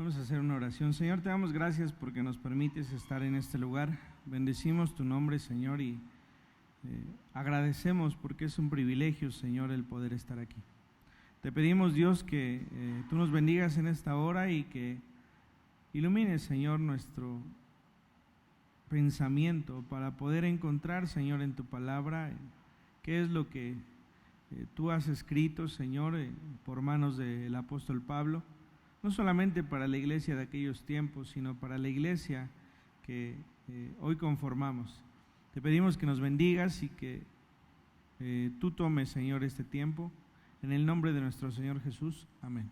Vamos a hacer una oración. Señor, te damos gracias porque nos permites estar en este lugar. Bendecimos tu nombre, Señor, y agradecemos porque es un privilegio, Señor, el poder estar aquí. Te pedimos, Dios, que tú nos bendigas en esta hora y que ilumines, Señor, nuestro pensamiento para poder encontrar, Señor, en tu palabra qué es lo que tú has escrito, Señor, por manos del apóstol Pablo. No solamente para la iglesia de aquellos tiempos, sino para la iglesia que hoy conformamos. Te pedimos que nos bendigas y que tú tomes, Señor, este tiempo. En el nombre de nuestro Señor Jesús. Amén.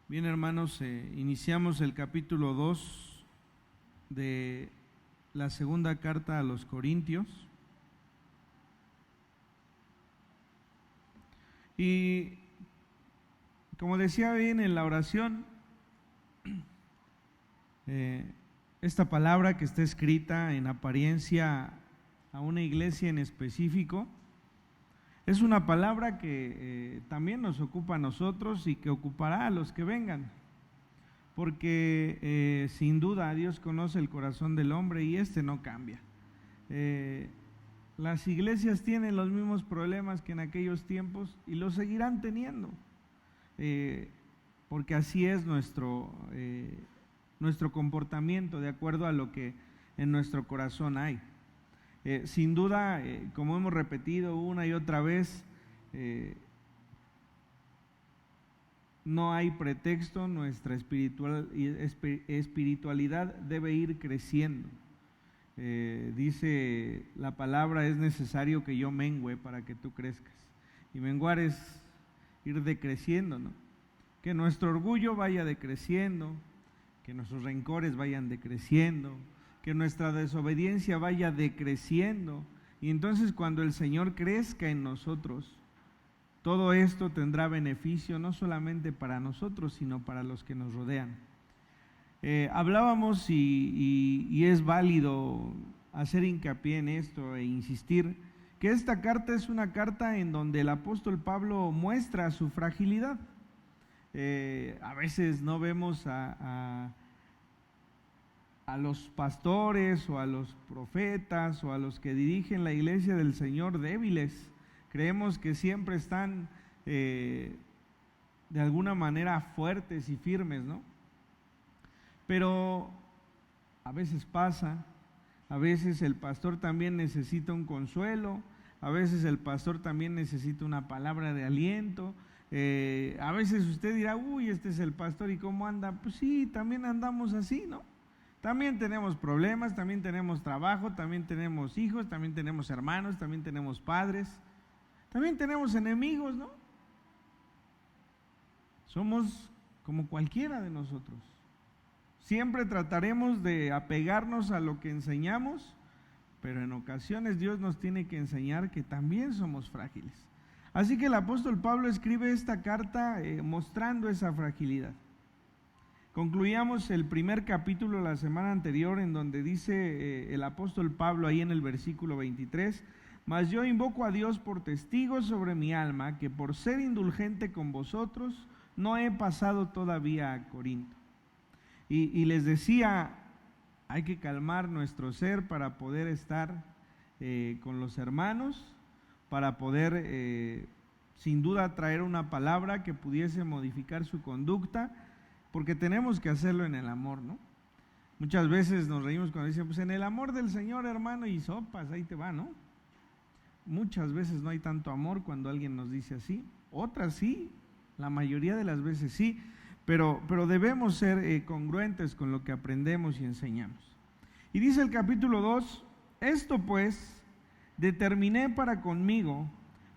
Bien, hermanos, iniciamos el capítulo 2 de la segunda carta a los Corintios. Y como decía bien en la oración, esta palabra que está escrita en apariencia a una iglesia en específico, es una palabra que también nos ocupa a nosotros y que ocupará a los que vengan, porque sin duda Dios conoce el corazón del hombre y este no cambia. Las iglesias tienen los mismos problemas que en aquellos tiempos y los seguirán teniendo. Porque así es nuestro comportamiento, de acuerdo a lo que en nuestro corazón hay. Sin duda, como hemos repetido una y otra vez, no hay pretexto, nuestra espiritualidad debe ir creciendo. Dice la palabra, es necesario que yo mengüe para que tú crezcas. Y menguar es ir decreciendo, ¿no? Que nuestro orgullo vaya decreciendo, que nuestros rencores vayan decreciendo, que nuestra desobediencia vaya decreciendo. Y entonces cuando el Señor crezca en nosotros, todo esto tendrá beneficio no solamente para nosotros, sino para los que nos rodean. Hablábamos y es válido hacer hincapié en esto e insistir que esta carta es una carta en donde el apóstol Pablo muestra su fragilidad. A veces no vemos a los pastores o a los profetas o a los que dirigen la iglesia del Señor débiles. Creemos que siempre están de alguna manera fuertes y firmes, ¿no? Pero a veces pasa, a veces el pastor también necesita un consuelo, a veces el pastor también necesita una palabra de aliento. A veces usted dirá, uy, este es el pastor y cómo anda. Pues sí, también andamos así, ¿no? También tenemos problemas, también tenemos trabajo, también tenemos hijos, también tenemos hermanos, también tenemos padres, también tenemos enemigos, ¿no? Somos como cualquiera de nosotros. Siempre trataremos de apegarnos a lo que enseñamos, pero en ocasiones Dios nos tiene que enseñar que también somos frágiles. Así que el apóstol Pablo escribe esta carta mostrando esa fragilidad. Concluíamos el primer capítulo la semana anterior en donde dice el apóstol Pablo ahí en el versículo 23, mas yo invoco a Dios por testigo sobre mi alma, que por ser indulgente con vosotros no he pasado todavía a Corinto. Y les decía, hay que calmar nuestro ser para poder estar con los hermanos, para poder sin duda traer una palabra que pudiese modificar su conducta, porque tenemos que hacerlo en el amor, ¿no? Muchas veces nos reímos cuando dicen, pues en el amor del Señor, hermano, y sopas, ahí te va, ¿no? Muchas veces no hay tanto amor cuando alguien nos dice así, otras sí, la mayoría de las veces sí, pero debemos ser congruentes con lo que aprendemos y enseñamos. Y dice el capítulo 2, esto pues, determiné para conmigo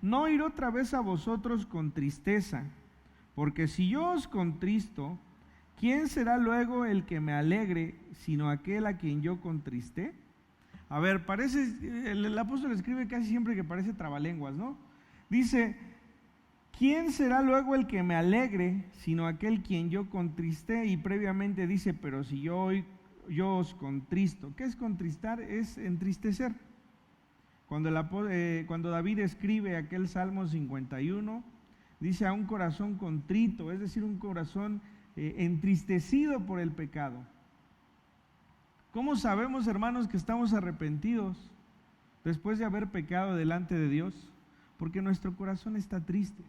no ir otra vez a vosotros con tristeza, porque si yo os contristo, ¿quién será luego el que me alegre, sino aquel a quien yo contristé? A ver, el apóstol escribe casi siempre que parece trabalenguas, ¿no? Dice, ¿quién será luego el que me alegre, sino aquel quien yo contristé? Y previamente dice, pero si yo os contristo. ¿Qué es contristar? Es entristecer. Cuando David escribe aquel Salmo 51, Dice a un corazón contrito, es decir, un corazón entristecido por el pecado. ¿Cómo sabemos, hermanos, que estamos arrepentidos después de haber pecado delante de Dios? Porque nuestro corazón está triste,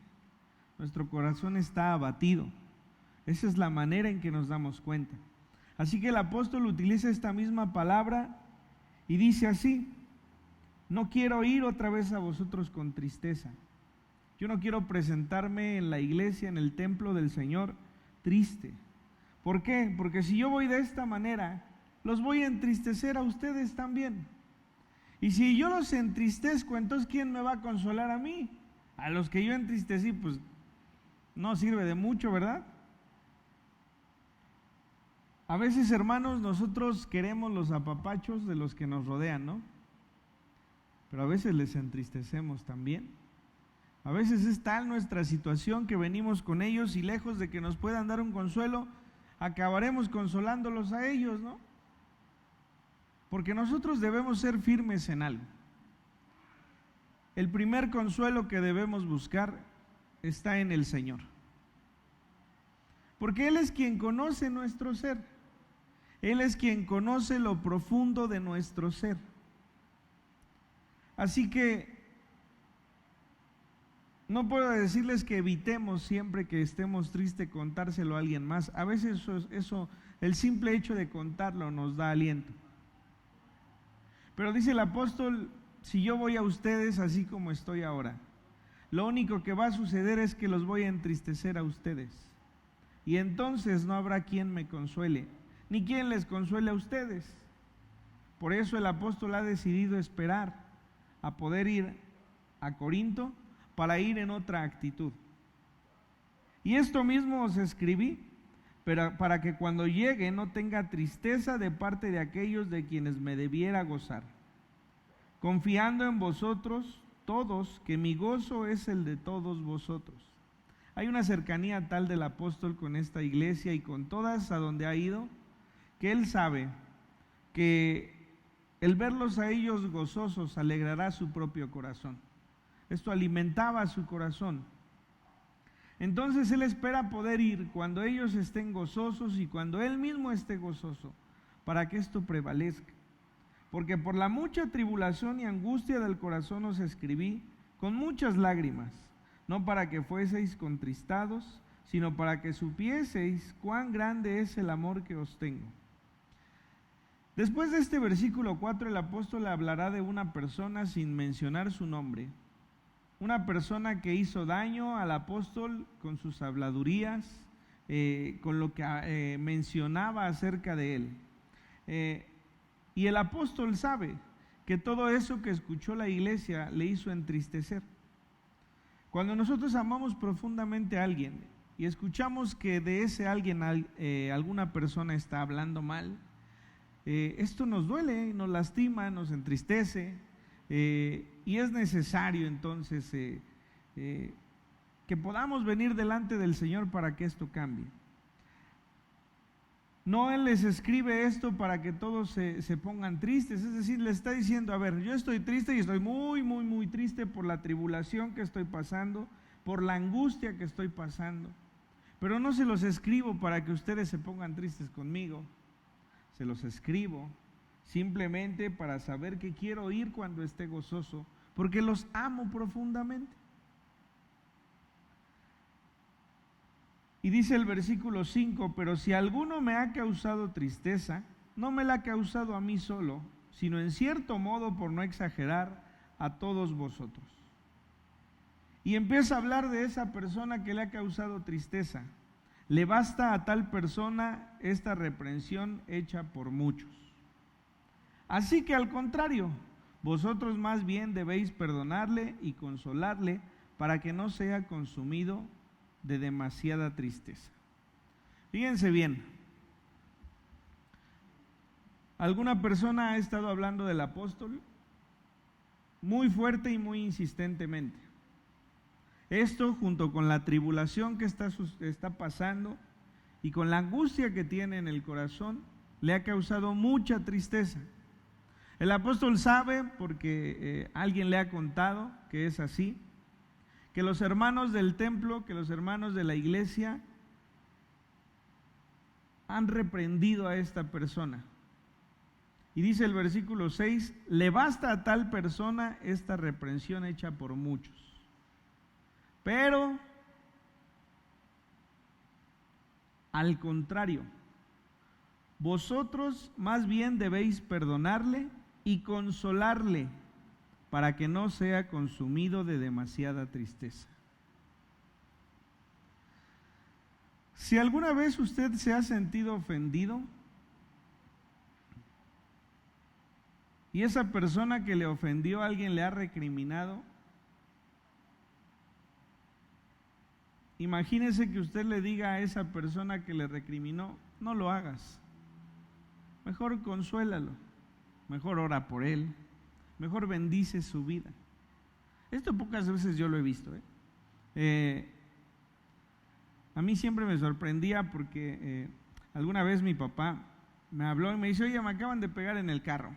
nuestro corazón está abatido. Esa es la manera en que nos damos cuenta. Así que el apóstol utiliza esta misma palabra y dice así: no quiero ir otra vez a vosotros con tristeza. Yo no quiero presentarme en la iglesia, en el templo del Señor, triste. ¿Por qué? Porque si yo voy de esta manera, los voy a entristecer a ustedes también. Y si yo los entristezco, entonces ¿quién me va a consolar a mí? A los que yo entristecí, pues no sirve de mucho, ¿verdad? A veces, hermanos, nosotros queremos los apapachos de los que nos rodean, ¿no? Pero a veces les entristecemos también. A veces es tal nuestra situación que venimos con ellos y lejos de que nos puedan dar un consuelo, acabaremos consolándolos a ellos, ¿no? Porque nosotros debemos ser firmes en algo. El primer consuelo que debemos buscar está en el Señor. Porque Él es quien conoce nuestro ser. Él es quien conoce lo profundo de nuestro ser. Así que no puedo decirles que evitemos siempre que estemos tristes contárselo a alguien más. A veces eso, el simple hecho de contarlo nos da aliento. Pero dice el apóstol: si yo voy a ustedes así como estoy ahora, lo único que va a suceder es que los voy a entristecer a ustedes. Y entonces no habrá quien me consuele, ni quien les consuele a ustedes. Por eso el apóstol ha decidido esperar a poder ir a Corinto para ir en otra actitud. Y esto mismo os escribí, pero para que cuando llegue no tenga tristeza de parte de aquellos de quienes me debiera gozar, confiando en vosotros todos, que mi gozo es el de todos vosotros. Hay una cercanía tal del apóstol con esta iglesia y con todas a donde ha ido, que él sabe que el verlos a ellos gozosos alegrará su propio corazón. Esto alimentaba su corazón. Entonces él espera poder ir cuando ellos estén gozosos y cuando él mismo esté gozoso, para que esto prevalezca. Porque por la mucha tribulación y angustia del corazón os escribí con muchas lágrimas, no para que fueseis contristados, sino para que supieseis cuán grande es el amor que os tengo. Después de este versículo 4, el apóstol hablará de una persona sin mencionar su nombre. Una persona que hizo daño al apóstol con sus habladurías, con lo que mencionaba acerca de él. Y el apóstol sabe que todo eso que escuchó la iglesia le hizo entristecer. Cuando nosotros amamos profundamente a alguien y escuchamos que de ese alguien alguna persona está hablando mal, esto nos duele, nos lastima, nos entristece. Y es necesario entonces que podamos venir delante del Señor para que esto cambie. No Él les escribe esto para que todos se pongan tristes, es decir, le está diciendo: a ver, yo estoy triste y estoy muy, muy, muy triste por la tribulación que estoy pasando, por la angustia que estoy pasando, pero no se los escribo para que ustedes se pongan tristes conmigo, se los escribo simplemente para saber que quiero ir cuando esté gozoso, porque los amo profundamente. Y dice el versículo 5: pero si alguno me ha causado tristeza, no me la ha causado a mí solo, sino en cierto modo, por no exagerar, a todos vosotros. Y empieza a hablar de esa persona que le ha causado tristeza. Le basta a tal persona esta reprensión hecha por muchos. Así que al contrario, vosotros más bien debéis perdonarle y consolarle para que no sea consumido de demasiada tristeza. Fíjense bien, alguna persona ha estado hablando del apóstol muy fuerte y muy insistentemente. Esto, junto con la tribulación que está pasando y con la angustia que tiene en el corazón, le ha causado mucha tristeza. El apóstol sabe, porque alguien le ha contado que es así, que los hermanos del templo, que los hermanos de la iglesia han reprendido a esta persona. Y dice el versículo 6, le basta a tal persona esta reprensión hecha por muchos. Pero, al contrario, vosotros más bien debéis perdonarle y consolarle para que no sea consumido de demasiada tristeza. Si alguna vez usted se ha sentido ofendido y esa persona que le ofendió a alguien le ha recriminado, imagínese que usted le diga a esa persona que le recriminó, no lo hagas, mejor consuélalo, mejor ora por él, mejor bendice su vida. Esto pocas veces yo lo he visto. A mí siempre me sorprendía porque alguna vez mi papá me habló y me dice, oye, me acaban de pegar en el carro.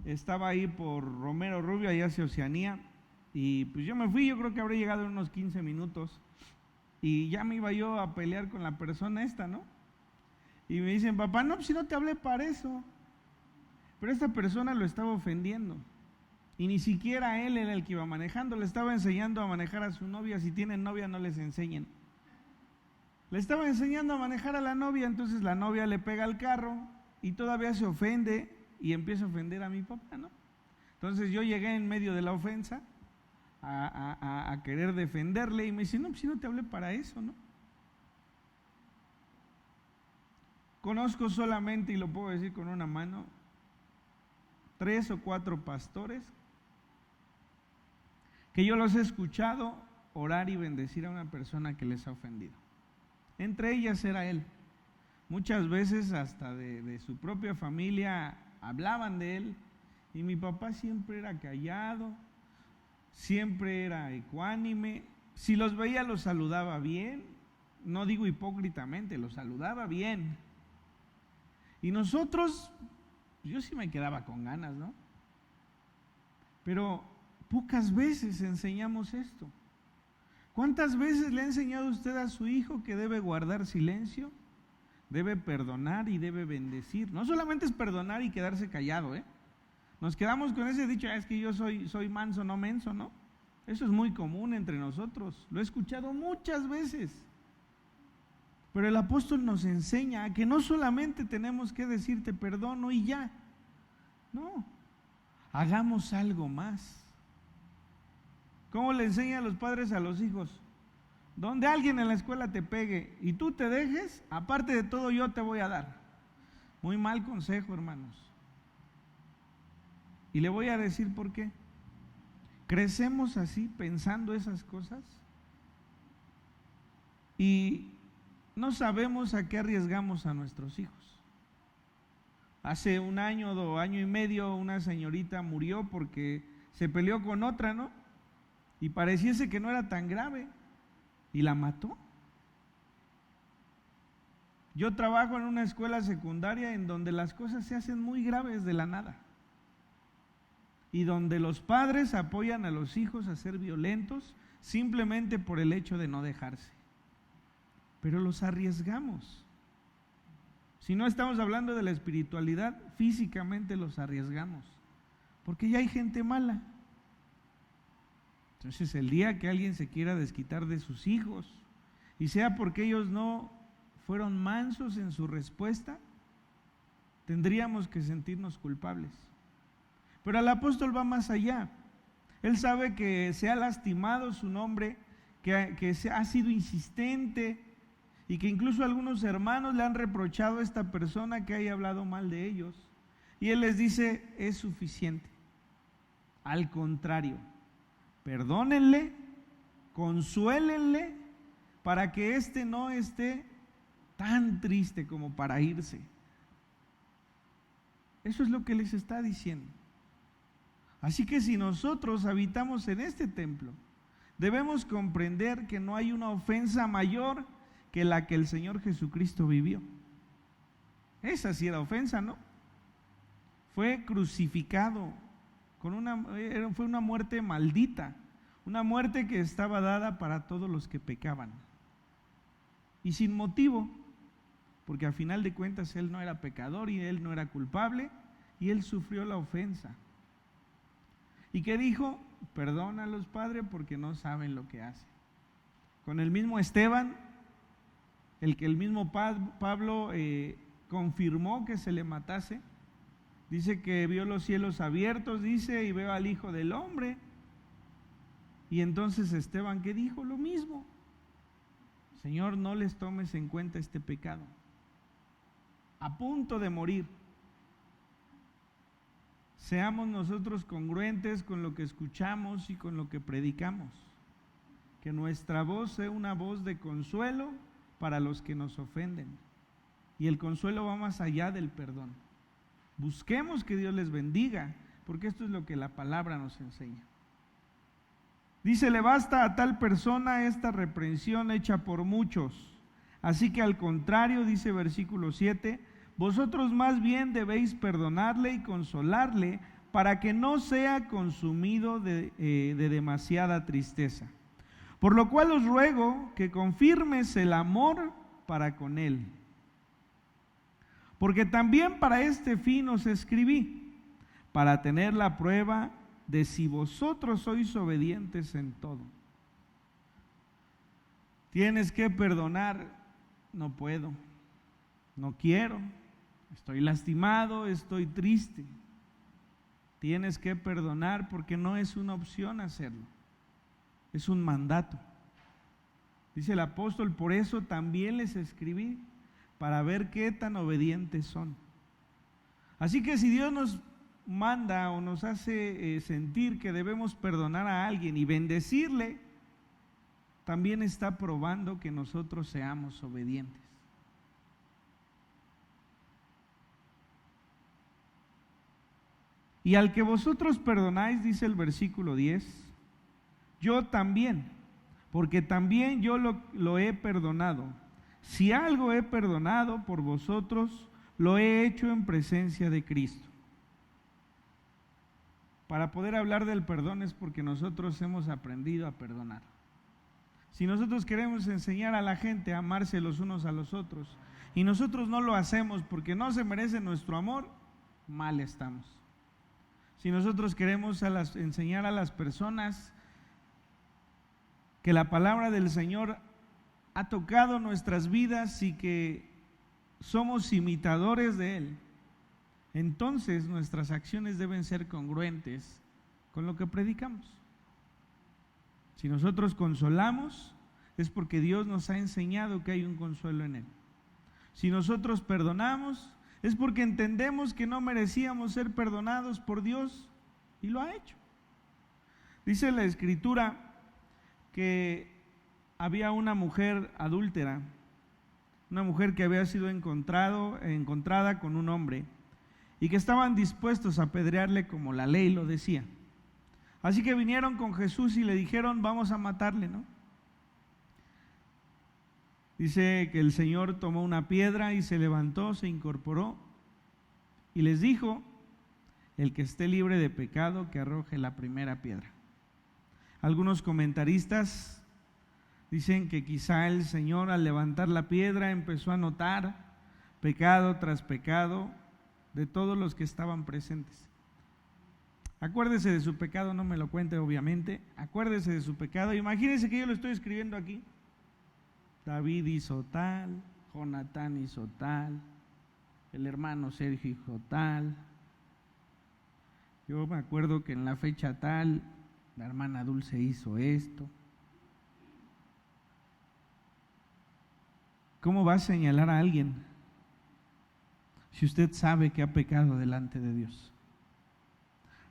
Estaba ahí por Romero Rubio, allá hacia Oceanía, y pues yo me fui, yo creo que habré llegado en unos 15 minutos, y ya me iba yo a pelear con la persona esta, ¿no? Y me dicen, papá, no, pues si no te hablé para eso. Pero esta persona lo estaba ofendiendo, y ni siquiera él era el que iba manejando, le estaba enseñando a manejar a su novia. Si tienen novia, no les enseñen. Le estaba enseñando a manejar a la novia, entonces la novia le pega al carro y todavía se ofende y empieza a ofender a mi papá, ¿no? Entonces yo llegué en medio de la ofensa a querer defenderle y me dice, no, pues si no te hablé para eso, ¿no? Conozco solamente, y lo puedo decir con una mano, 3 o 4 pastores que yo los he escuchado orar y bendecir a una persona que les ha ofendido. Entre ellas era él. Muchas veces hasta de su propia familia hablaban de él, y mi papá siempre era callado, siempre era ecuánime. Si los veía los saludaba bien, no digo hipócritamente, los saludaba bien. Y nosotros, yo sí me quedaba con ganas, ¿no? Pero pocas veces enseñamos esto. ¿Cuántas veces le ha enseñado usted a su hijo que debe guardar silencio, debe perdonar y debe bendecir? No solamente es perdonar y quedarse callado, ¿eh? Nos quedamos con ese dicho, es que yo soy manso, no menso, ¿no? Eso es muy común entre nosotros, lo he escuchado muchas veces. Pero el apóstol nos enseña a que no solamente tenemos que decir te perdono y ya, no, hagamos algo más. ¿Cómo le enseñan los padres a los hijos? Donde alguien en la escuela te pegue y tú te dejes, aparte de todo yo te voy a dar. Muy mal consejo, hermanos. Y le voy a decir por qué. Crecemos así, pensando esas cosas, y no sabemos a qué arriesgamos a nuestros hijos. Hace un año o año y medio una señorita murió porque se peleó con otra, ¿no? Y pareciese que no era tan grave, y la mató. Yo trabajo en una escuela secundaria en donde las cosas se hacen muy graves de la nada, y donde los padres apoyan a los hijos a ser violentos simplemente por el hecho de no dejarse. Pero los arriesgamos. Si no estamos hablando de la espiritualidad, físicamente los arriesgamos, porque ya hay gente mala. Entonces el día que alguien se quiera desquitar de sus hijos, y sea porque ellos no fueron mansos en su respuesta, tendríamos que sentirnos culpables. Pero el apóstol va más allá. Él sabe que se ha lastimado su nombre, que se ha sido insistente, y que incluso algunos hermanos le han reprochado a esta persona que haya hablado mal de ellos. Y él les dice, es suficiente. Al contrario, perdónenle, consuélenle, para que éste no esté tan triste como para irse. Eso es lo que les está diciendo. Así que si nosotros habitamos en este templo, debemos comprender que no hay una ofensa mayor que la que el Señor Jesucristo vivió. Esa sí era ofensa, ¿no? Fue crucificado, fue una muerte maldita, Una muerte que estaba dada para todos los que pecaban. Y sin motivo, porque al final de cuentas él no era pecador y él no era culpable y él sufrió la ofensa. ¿Y qué dijo? Perdónalos, Padre, porque no saben lo que hacen. Con el mismo Esteban, el que el mismo Pablo confirmó que se le matase, dice que vio los cielos abiertos, dice, y veo al Hijo del Hombre. Y entonces Esteban, ¿qué dijo? Lo mismo. Señor, no les tomes en cuenta este pecado. A punto de morir. Seamos nosotros congruentes con lo que escuchamos y con lo que predicamos. Que nuestra voz sea una voz de consuelo para los que nos ofenden. Y el consuelo va más allá del perdón. Busquemos que Dios les bendiga, porque esto es lo que la palabra nos enseña. Dice, le basta a tal persona esta reprensión hecha por muchos. Así que al contrario, dice versículo 7, vosotros más bien debéis perdonarle y consolarle para que no sea consumido de demasiada tristeza. Por lo cual os ruego que confirmes el amor para con él. Porque también para este fin os escribí, para tener la prueba de si vosotros sois obedientes en todo. Tienes que perdonar. No puedo, no quiero, estoy lastimado, estoy triste. Tienes que perdonar porque no es una opción hacerlo, es un mandato. Dice el apóstol, por eso también les escribí, para ver qué tan obedientes son. Así que si Dios nos manda o nos hace sentir que debemos perdonar a alguien y bendecirle, también está probando que nosotros seamos obedientes. Y al que vosotros perdonáis, dice el versículo 10, yo también, porque también yo lo he perdonado. Si algo he perdonado por vosotros, lo he hecho en presencia de Cristo. Para poder hablar del perdón es porque nosotros hemos aprendido a perdonar. Si nosotros queremos enseñar a la gente a amarse los unos a los otros y nosotros no lo hacemos porque no se merece nuestro amor, mal estamos. Si nosotros queremos enseñar a las personas que la palabra del Señor ha tocado nuestras vidas y que somos imitadores de Él, entonces nuestras acciones deben ser congruentes con lo que predicamos. Si nosotros consolamos, es porque Dios nos ha enseñado que hay un consuelo en Él. Si nosotros perdonamos, es porque entendemos que no merecíamos ser perdonados por Dios y lo ha hecho. Dice la Escritura que había una mujer adúltera, una mujer que había sido encontrada con un hombre y que estaban dispuestos a apedrearle como la ley lo decía. Así que vinieron con Jesús y le dijeron, vamos a matarle, ¿no? Dice que el Señor tomó una piedra y se levantó, se incorporó y les dijo, el que esté libre de pecado, que arroje la primera piedra. Algunos comentaristas dicen que quizá el Señor al levantar la piedra empezó a notar pecado tras pecado de todos los que estaban presentes. Acuérdese de su pecado, no me lo cuente obviamente, acuérdese de su pecado, imagínense que yo lo estoy escribiendo aquí. David hizo tal, Jonatán hizo tal, el hermano Sergio hizo tal. Yo me acuerdo que en la fecha tal, la hermana Dulce hizo esto. ¿Cómo va a señalar a alguien si usted sabe que ha pecado delante de Dios?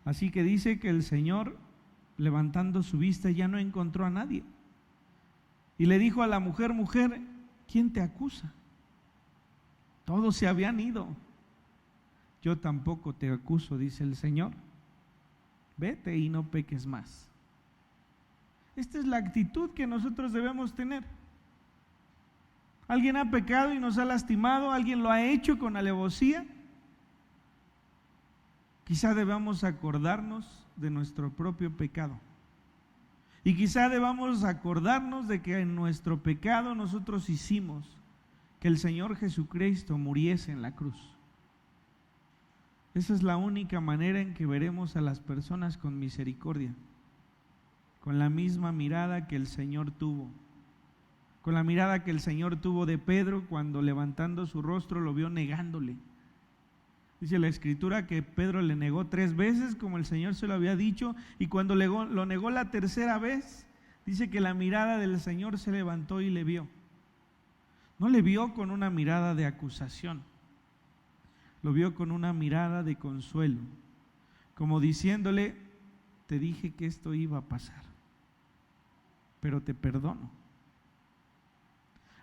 Así que dice que el Señor, levantando su vista, ya no encontró a nadie. Y le dijo a la mujer, mujer, ¿quién te acusa? Todos se habían ido. Yo tampoco te acuso, dice el Señor. Vete y no peques más. Esta es la actitud que nosotros debemos tener. ¿Alguien ha pecado y nos ha lastimado? ¿Alguien lo ha hecho con alevosía? Quizá debamos acordarnos de nuestro propio pecado Y quizá debamos acordarnos de que en nuestro pecado nosotros hicimos que el Señor Jesucristo muriese en la cruz. Esa es la única manera en que veremos a las personas con misericordia, con la misma mirada que el Señor tuvo, con la mirada que el Señor tuvo de Pedro cuando levantando su rostro lo vio negándole. Dice la Escritura que Pedro le negó 3 veces como el Señor se lo había dicho, y cuando lo negó la tercera vez, dice que la mirada del Señor se levantó y le vio. No le vio con una mirada de acusación, lo vio con una mirada de consuelo, como diciéndole: te dije que esto iba a pasar, pero te perdono.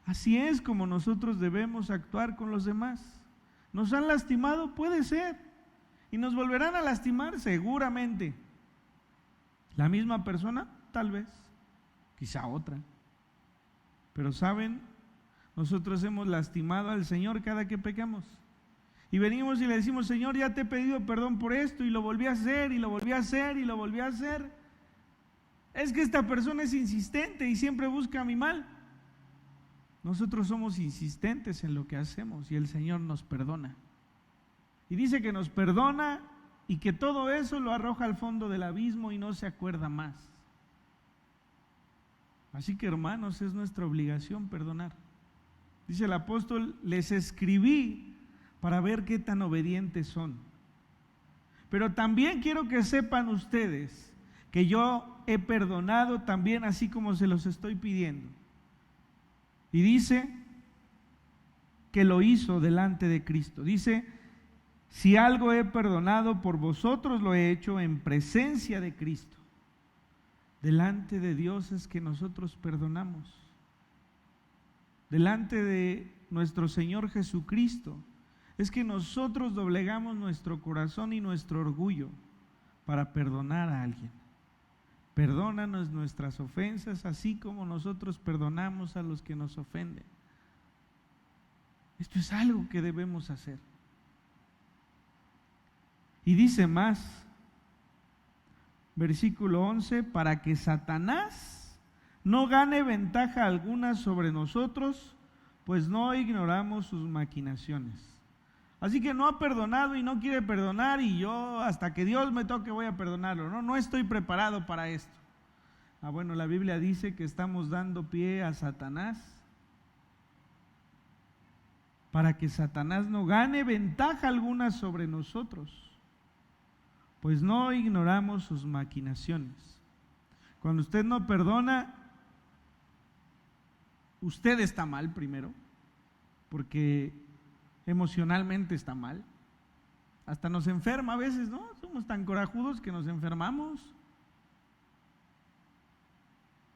Así es como nosotros debemos actuar con los demás. ¿Nos han lastimado? Puede ser. ¿Y nos volverán a lastimar? Seguramente. ¿La misma persona? Tal vez. Quizá otra. Pero ¿saben? Nosotros hemos lastimado al Señor cada que pecamos. Y venimos y le decimos: Señor, ya te he pedido perdón por esto, y lo volví a hacer, y lo volví a hacer, y lo volví a hacer. Es que esta persona es insistente y siempre busca mi mal. Nosotros somos insistentes en lo que hacemos y el Señor nos perdona. Y dice que nos perdona y que todo eso lo arroja al fondo del abismo y no se acuerda más. Así que, hermanos, es nuestra obligación perdonar. Dice el apóstol: les escribí para ver qué tan obedientes son. Pero también quiero que sepan ustedes que yo he perdonado también, así como se los estoy pidiendo. Y dice que lo hizo delante de Cristo. Dice: si algo he perdonado por vosotros, lo he hecho en presencia de Cristo. Delante de Dios es que nosotros perdonamos. Delante de nuestro Señor Jesucristo es que nosotros doblegamos nuestro corazón y nuestro orgullo para perdonar a alguien. Perdónanos nuestras ofensas, así como nosotros perdonamos a los que nos ofenden. Esto es algo que debemos hacer. Y dice más, versículo 11: para que Satanás no gane ventaja alguna sobre nosotros, pues no ignoramos sus maquinaciones. Así que no ha perdonado y no quiere perdonar, y yo hasta que Dios me toque voy a perdonarlo. No estoy preparado para esto. Bueno, la Biblia dice que estamos dando pie a Satanás para que Satanás no gane ventaja alguna sobre nosotros, pues no ignoramos sus maquinaciones. Cuando usted no perdona, usted está mal primero, porque emocionalmente está mal. Hasta nos enferma a veces, ¿no? Somos tan corajudos que nos enfermamos.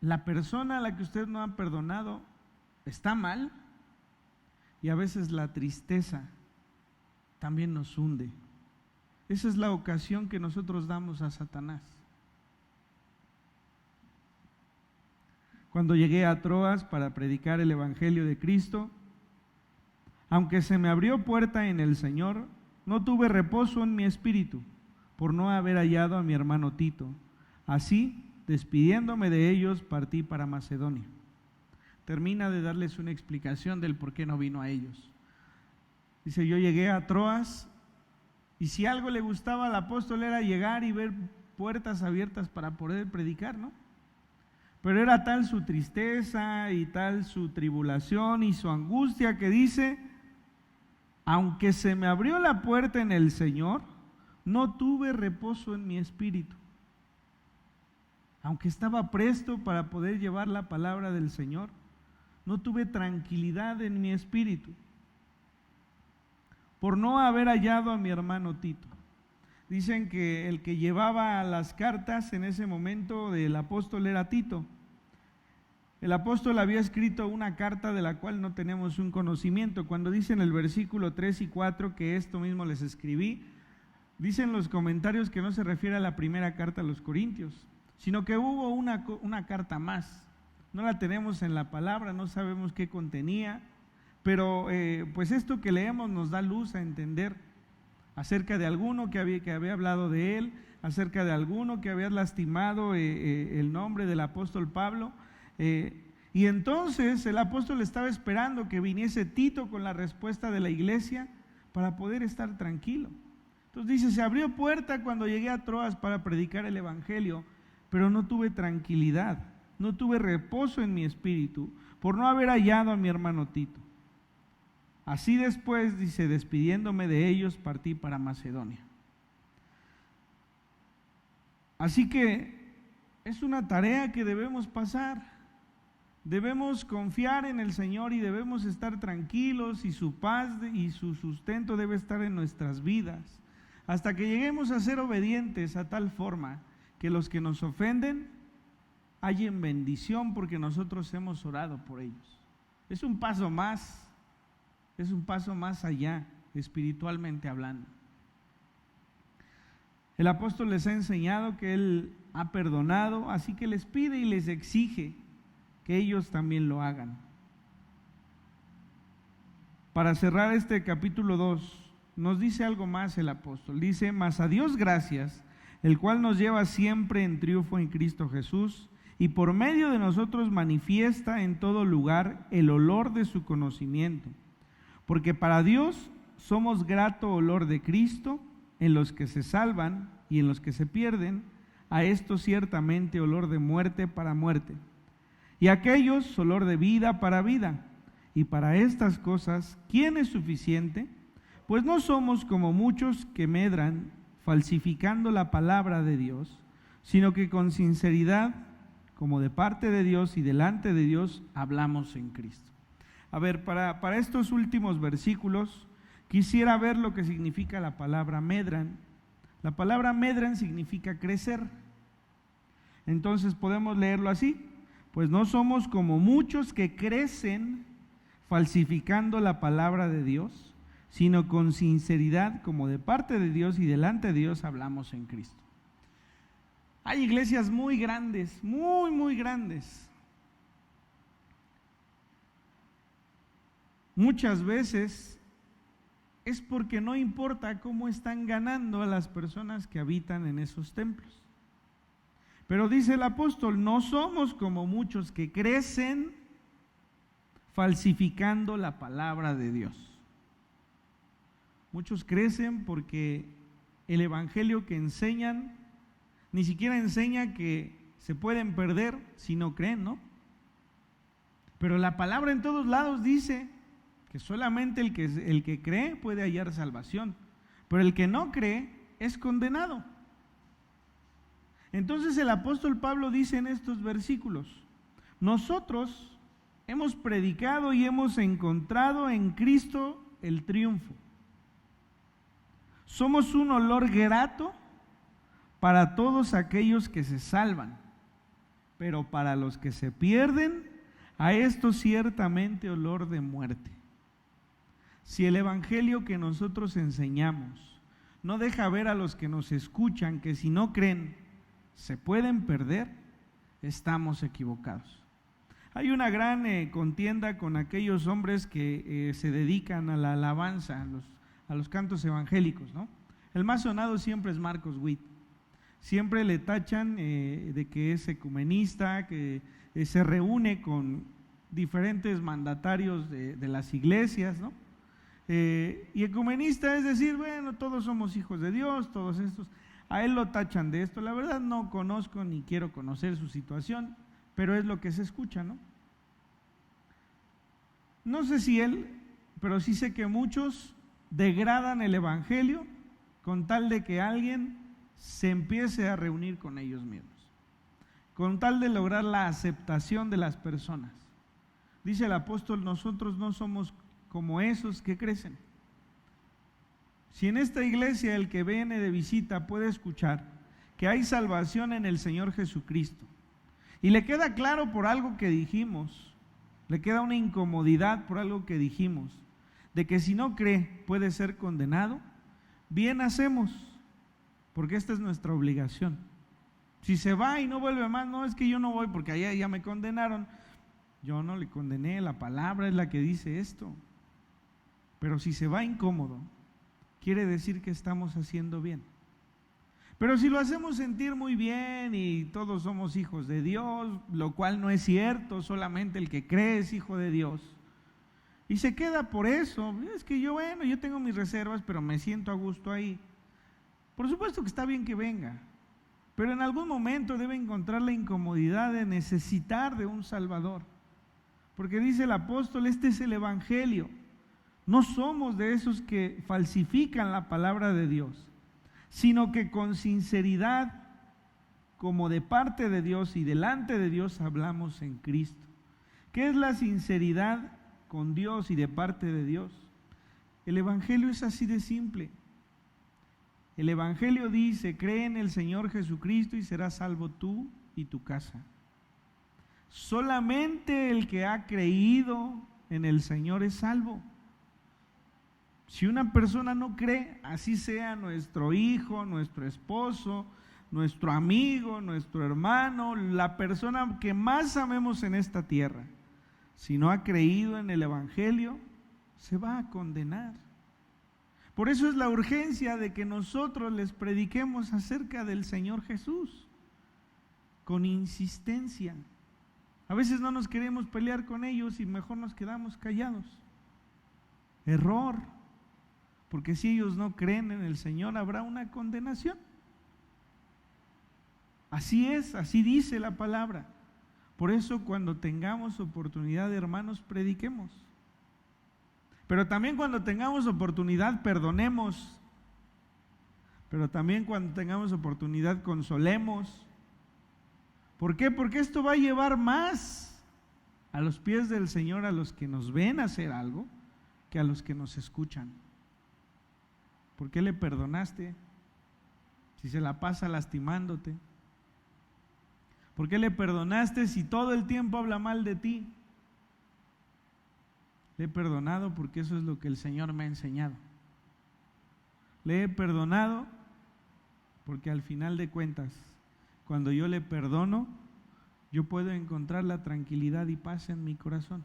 La persona a la que usted no ha perdonado está mal, y a veces la tristeza también nos hunde. Esa es la ocasión que nosotros damos a Satanás. Cuando llegué a Troas para predicar el Evangelio de Cristo, aunque se me abrió puerta en el Señor, no tuve reposo en mi espíritu por no haber hallado a mi hermano Tito. Así, despidiéndome de ellos, partí para Macedonia. Termina de darles una explicación del por qué no vino a ellos. Dice: yo llegué a Troas, y si algo le gustaba al apóstol era llegar y ver puertas abiertas para poder predicar, ¿no? Pero era tal su tristeza y tal su tribulación y su angustia que dice: aunque se me abrió la puerta en el Señor, no tuve reposo en mi espíritu. Aunque estaba presto para poder llevar la palabra del Señor, no tuve tranquilidad en mi espíritu por no haber hallado a mi hermano Tito. Dicen que el que llevaba las cartas en ese momento del apóstol era Tito. El apóstol había escrito una carta de la cual no tenemos un conocimiento. Cuando dice en el versículo 3 y 4 que esto mismo les escribí, dicen los comentarios que no se refiere a la primera carta a los Corintios, sino que hubo una carta más. No la tenemos en la palabra, no sabemos qué contenía, pero pues esto que leemos nos da luz a entender acerca de alguno que había hablado de él, acerca de alguno que había lastimado el nombre del apóstol Pablo. Y entonces el apóstol estaba esperando que viniese Tito con la respuesta de la iglesia para poder estar tranquilo. Entonces dice, se abrió puerta cuando llegué a Troas para predicar el evangelio, pero no tuve tranquilidad, no tuve reposo en mi espíritu por no haber hallado a mi hermano Tito. Así después, dice, despidiéndome de ellos, partí para Macedonia. Así que es una tarea que debemos pasar. Debemos confiar en el Señor y debemos estar tranquilos, y su paz y su sustento debe estar en nuestras vidas, hasta que lleguemos a ser obedientes a tal forma que los que nos ofenden hallen bendición porque nosotros hemos orado por ellos. Es un paso más allá, espiritualmente hablando. El apóstol les ha enseñado que Él ha perdonado, así que les pide y les exige que ellos también lo hagan. Para cerrar este capítulo 2, nos dice algo más el apóstol. Dice, mas a Dios gracias, el cual nos lleva siempre en triunfo en Cristo Jesús, y por medio de nosotros manifiesta en todo lugar el olor de su conocimiento. Porque para Dios somos grato olor de Cristo en los que se salvan y en los que se pierden, a estos ciertamente olor de muerte para muerte, y a aquellos olor de vida para vida. Y para estas cosas, ¿quién es suficiente? Pues no somos como muchos que medran falsificando la palabra de Dios, sino que con sinceridad, como de parte de Dios y delante de Dios, hablamos en Cristo. A ver, para estos últimos versículos, quisiera ver lo que significa la palabra medran. La palabra medran significa crecer. Entonces podemos leerlo así: pues no somos como muchos que crecen falsificando la palabra de Dios, sino con sinceridad, como de parte de Dios y delante de Dios, hablamos en Cristo. Hay iglesias muy grandes, muy grandes. Muchas veces es porque no importa cómo están ganando a las personas que habitan en esos templos. Pero dice el apóstol, no somos como muchos que crecen falsificando la palabra de Dios. Muchos crecen porque el evangelio que enseñan ni siquiera enseña que se pueden perder si no creen, ¿no? Pero la palabra en todos lados dice que solamente el que cree puede hallar salvación, pero el que no cree es condenado. Entonces el apóstol Pablo dice en estos versículos, nosotros hemos predicado y hemos encontrado en Cristo el triunfo. Somos un olor grato para todos aquellos que se salvan, pero para los que se pierden, a esto ciertamente olor de muerte. Si el evangelio que nosotros enseñamos no deja ver a los que nos escuchan que si no creen se pueden perder, estamos equivocados. Hay una gran contienda con aquellos hombres que se dedican a la alabanza, a los cantos evangélicos, ¿no? El más sonado siempre es Marcos Witt. Siempre le tachan de que es ecumenista, que se reúne con diferentes mandatarios de las iglesias, ¿no? Y ecumenista es decir, bueno, todos somos hijos de Dios, todos estos. A él lo tachan de esto. La verdad no conozco ni quiero conocer su situación, pero es lo que se escucha, ¿no? No sé si él, pero sí sé que muchos degradan el evangelio con tal de que alguien se empiece a reunir con ellos mismos, con tal de lograr la aceptación de las personas. Dice el apóstol, nosotros no somos como esos que crecen. Si en esta iglesia el que viene de visita puede escuchar que hay salvación en el Señor Jesucristo y le queda claro por algo que dijimos, le queda una incomodidad por algo que dijimos, de que si no cree puede ser condenado, bien hacemos, porque esta es nuestra obligación. Si se va y no vuelve más, no, es que yo no voy porque allá ya me condenaron. Yo no le condené, la palabra es la que dice esto. Pero si se va incómodo, quiere decir que estamos haciendo bien. Pero si lo hacemos sentir muy bien y todos somos hijos de Dios, lo cual no es cierto, solamente el que cree es hijo de Dios, y se queda por eso, es que yo tengo mis reservas, pero me siento a gusto ahí. Por supuesto que está bien que venga, pero en algún momento debe encontrar la incomodidad de necesitar de un Salvador. Porque dice el apóstol, este es el Evangelio. No somos de esos que falsifican la palabra de Dios, sino que con sinceridad, como de parte de Dios y delante de Dios, hablamos en Cristo. ¿Qué es la sinceridad con Dios y de parte de Dios? El Evangelio es así de simple. El Evangelio dice, cree en el Señor Jesucristo y serás salvo tú y tu casa. Solamente el que ha creído en el Señor es salvo. Si una persona no cree, así sea nuestro hijo, nuestro esposo, nuestro amigo, nuestro hermano, la persona que más amemos en esta tierra, si no ha creído en el Evangelio, se va a condenar. Por eso es la urgencia de que nosotros les prediquemos acerca del Señor Jesús, con insistencia. A veces no nos queremos pelear con ellos y mejor nos quedamos callados. Error, porque si ellos no creen en el Señor, habrá una condenación. Así es, así dice la palabra. Por eso cuando tengamos oportunidad, hermanos, prediquemos. Pero también cuando tengamos oportunidad, perdonemos. Pero también cuando tengamos oportunidad, consolemos. ¿Por qué? Porque esto va a llevar más a los pies del Señor a los que nos ven hacer algo que a los que nos escuchan. ¿Por qué le perdonaste si se la pasa lastimándote? ¿Por qué le perdonaste si todo el tiempo habla mal de ti? Le he perdonado porque eso es lo que el Señor me ha enseñado. Le he perdonado porque al final de cuentas, cuando yo le perdono, yo puedo encontrar la tranquilidad y paz en mi corazón.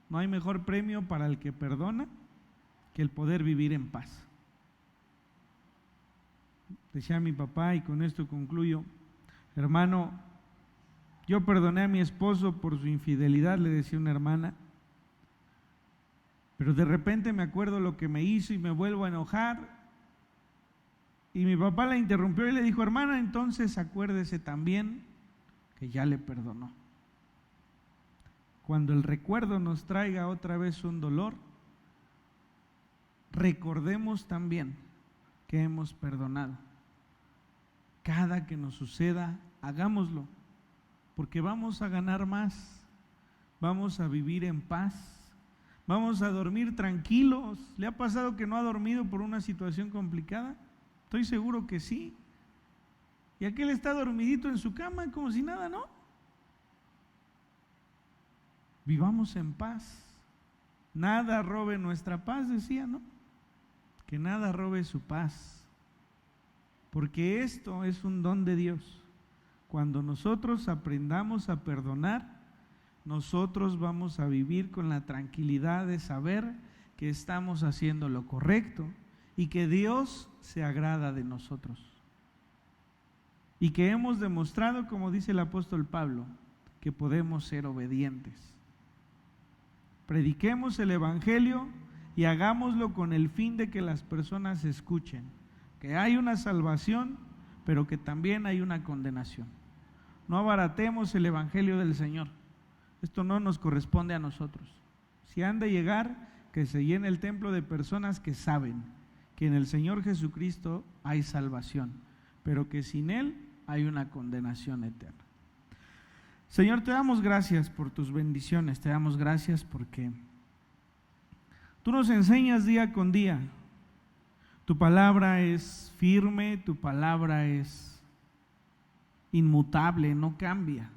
No hay mejor premio para el que perdona que el poder vivir en paz. Decía mi papá, y con esto concluyo, hermano, yo perdoné a mi esposo por su infidelidad, le decía una hermana, pero de repente me acuerdo lo que me hizo y me vuelvo a enojar. Y mi papá la interrumpió y le dijo, hermana, entonces acuérdese también que ya le perdonó. Cuando el recuerdo nos traiga otra vez un dolor, recordemos también que hemos perdonado. Cada que nos suceda, hagámoslo, porque vamos a ganar más, vamos a vivir en paz, vamos a dormir tranquilos. ¿Le ha pasado que no ha dormido por una situación complicada? Estoy seguro que sí. Y aquel está dormidito en su cama como si nada, ¿no? Vivamos en paz. Nada robe nuestra paz, decía, ¿no? Que nada robe su paz. Porque esto es un don de Dios. Cuando nosotros aprendamos a perdonar, nosotros vamos a vivir con la tranquilidad de saber que estamos haciendo lo correcto y que Dios se agrada de nosotros. Y que hemos demostrado, como dice el apóstol Pablo, que podemos ser obedientes. Prediquemos el Evangelio y hagámoslo con el fin de que las personas escuchen que hay una salvación, pero que también hay una condenación. No abaratemos el Evangelio del Señor. Esto no nos corresponde a nosotros. Si han de llegar, que se llene el templo de personas que saben que en el Señor Jesucristo hay salvación, pero que sin Él hay una condenación eterna. Señor, te damos gracias por tus bendiciones, te damos gracias porque tú nos enseñas día con día. Tu palabra es firme, tu palabra es inmutable, no cambia.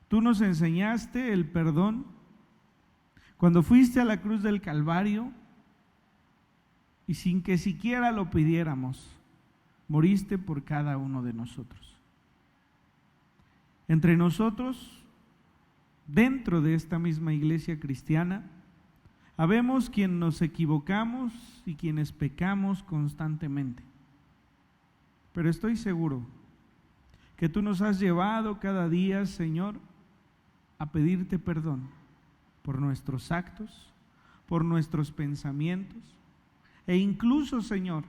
Tú nos enseñaste el perdón cuando fuiste a la cruz del Calvario y sin que siquiera lo pidiéramos, moriste por cada uno de nosotros. Entre nosotros, dentro de esta misma iglesia cristiana, Habemos quien nos equivocamos y quienes pecamos constantemente. Pero estoy seguro que tú nos has llevado cada día, Señor, a pedirte perdón por nuestros actos, por nuestros pensamientos e incluso, Señor,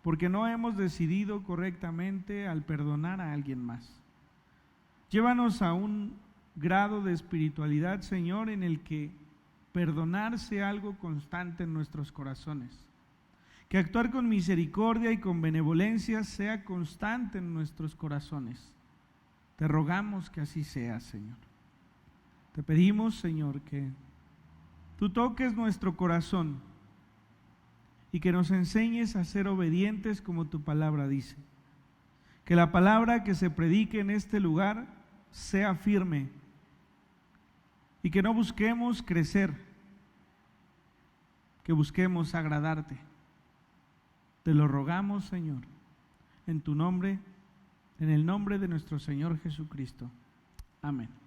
porque no hemos decidido correctamente al perdonar a alguien más. Llévanos a un grado de espiritualidad, Señor, en el que perdonar sea algo constante en nuestros corazones. Que actuar con misericordia y con benevolencia sea constante en nuestros corazones. Te rogamos que así sea, Señor. Te pedimos, Señor, que tú toques nuestro corazón y que nos enseñes a ser obedientes como tu palabra dice. Que la palabra que se predique en este lugar sea firme y que no busquemos crecer, que busquemos agradarte. Te lo rogamos, Señor, en tu nombre, en el nombre de nuestro Señor Jesucristo. Amén.